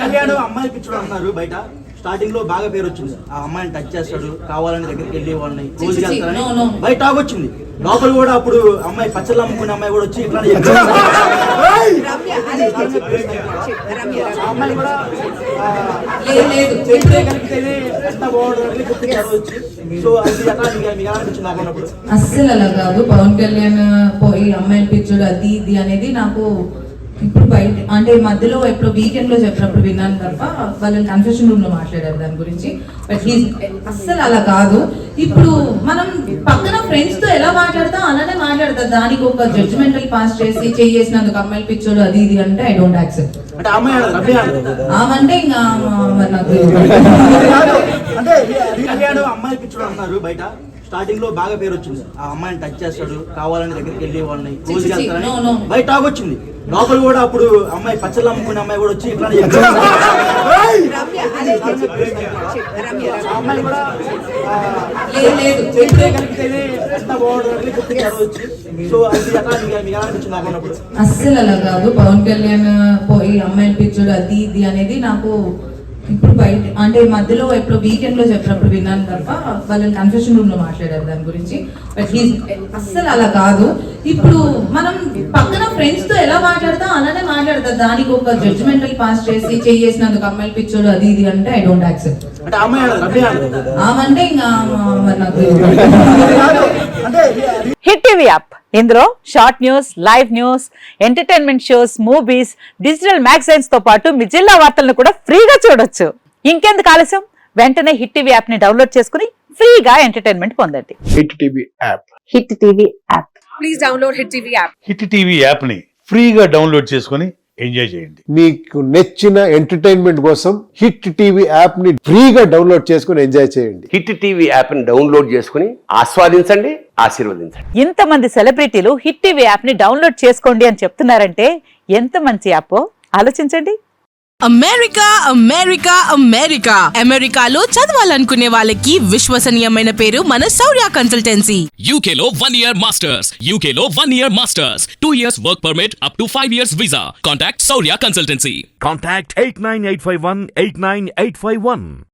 కళ్యాణ్ అమ్మాయి పిచ్చుడు అన్నారు బయట స్టార్టింగ్ లో బాగా పేరు వచ్చింది. ఆ అమ్మాయిని టచ్ చేస్తాడు, కావాలని దగ్గరికి వెళ్ళి వాళ్ళని క్లోజ్ చేస్తారని బయట టాక్ వచ్చింది. లోపల కూడా అప్పుడు అమ్మాయి పచ్చళ్ళు అమ్ముకునే అమ్మాయి కూడా వచ్చి ఇట్లా అమ్మాయి కూడా ఎంత బాగుంటుంది వచ్చి. సో అది ఎట్లా మీకు అనిపించింది నాకు ఉన్నప్పుడు? అస్సలు అలా కాదు. పవన్ కళ్యాణ్ పోయి అమ్మాయిని పిచ్చుడు అది ఇది అనేది నాకు ఇప్పుడు బయట అంటే మధ్యలో ఎప్పుడు వీకెండ్ లో చెప్పినప్పుడు విన్నాను తప్ప వాళ్ళని కన్ఫెషన్ రూమ్ లో మాట్లాడారు దాని గురించి. బట్ అస్సలు అలా కాదు. ఇప్పుడు మనం పక్కన ఫ్రెండ్స్ తో ఎలా మాట్లాడతాం అలానే మాట్లాడతాం. దానికి ఒక జడ్జిమెంటల్ పాస్ చేసి చేసినందుకు అమ్మాయిలు పిచ్చోడు అది ఇది అంటే ఐ డోంట్ యాక్సెప్ట్. ఆమంటే ఇంకా మరి నాకు అమ్మాయి పిచ్చోడు అన్నారు బయట స్టార్టింగ్ లో బాగా పేరు వచ్చింది. ఆ అమ్మాయిని టచ్ చేస్తాడు, కావాలని దగ్గరికి వెళ్ళి వాళ్ళని క్లోజ్ చేస్తారని బయట టాక్ వచ్చింది. లోపల కూడా అప్పుడు అమ్మాయి పచ్చళ్ళు అమ్ముకునే అమ్మాయి కూడా వచ్చి ఇట్లా అమ్మాయి కూడా ఎంత బాగుంటుంది వచ్చి. సో అది ఎట్లా మీకు అనిపించింది నాకు ఉన్నప్పుడు? అస్సలు అలా కాదు. పవన్ కళ్యాణ్ పోయి అమ్మాయిని పిచ్చుడు అది ఇది అనేది నాకు ఇప్పుడు బయట అంటే మధ్యలో ఎప్పుడు వీకెండ్ లో చెప్పినప్పుడు విన్నాను తప్ప వాళ్ళని కన్ఫెషన్ రూమ్ లో మాట్లాడారు దాని గురించి. బట్ అస్సలు అలా కాదు. ఇప్పుడు మనం పక్కన ఫ్రెండ్స్ తో ఎలా మాట్లాడతాం అలానే మాట్లాడతాం. దానికి ఒక జడ్జిమెంటల్ పాస్ చేసి చేసినందుకు అమ్మాయిలు పిచ్చోడు అది ఇది అంటే ఐ డోంట్ యాక్సెప్ట్. ఆమంటే ఇంకా మరి నాకు హిట్ టీవీ యాప్ ఇందులో short news, live news, entertainment shows, movies, digital magazines తో పాటు మీ జిల్లా వార్తలను కూడా ఫ్రీగా చూడొచ్చు. ఇంకెందుకు ఆలస్యం, వెంటనే హిట్ టీవీ యాప్ ని డౌన్లోడ్ చేసుకుని ఫ్రీగా ఎంటర్టైన్మెంట్ పొందండి. Hit TV app. Hit TV app. Please download hit TV app. Hit TV app ని ఫ్రీగా డౌన్లోడ్ చేసుకుని ఎంజాయ్ చేయండి. మీకు నచ్చిన ఎంటర్టైన్మెంట్ కోసం హిట్ టీవీ యాప్ ని ఫ్రీగా డౌన్లోడ్ చేసుకుని ఎంజాయ్ చేయండి. హిట్ టీవీ యాప్ ని డౌన్లోడ్ చేసుకుని ఆస్వాదించండి, ఆశీర్వదించండి. ఇంతమంది సెలబ్రిటీలు హిట్ టీవీ యాప్ ని డౌన్లోడ్ చేసుకోండి అని చెప్తున్నారంటే ఎంత మంచి యాప్ ఆలోచించండి. అమెరికా అమెరికా అమెరికా అమెరికాలో చదవాలనుకునే వాళ్ళకి విశ్వసనీయమైన పేరు మన శౌర్య కన్సల్టెన్సీ. UK లో 1 year masters, UK లో 1 year masters, 2 years work permit up to 5 years visa. Contact Saurya Consultancy. Contact 89851 89851.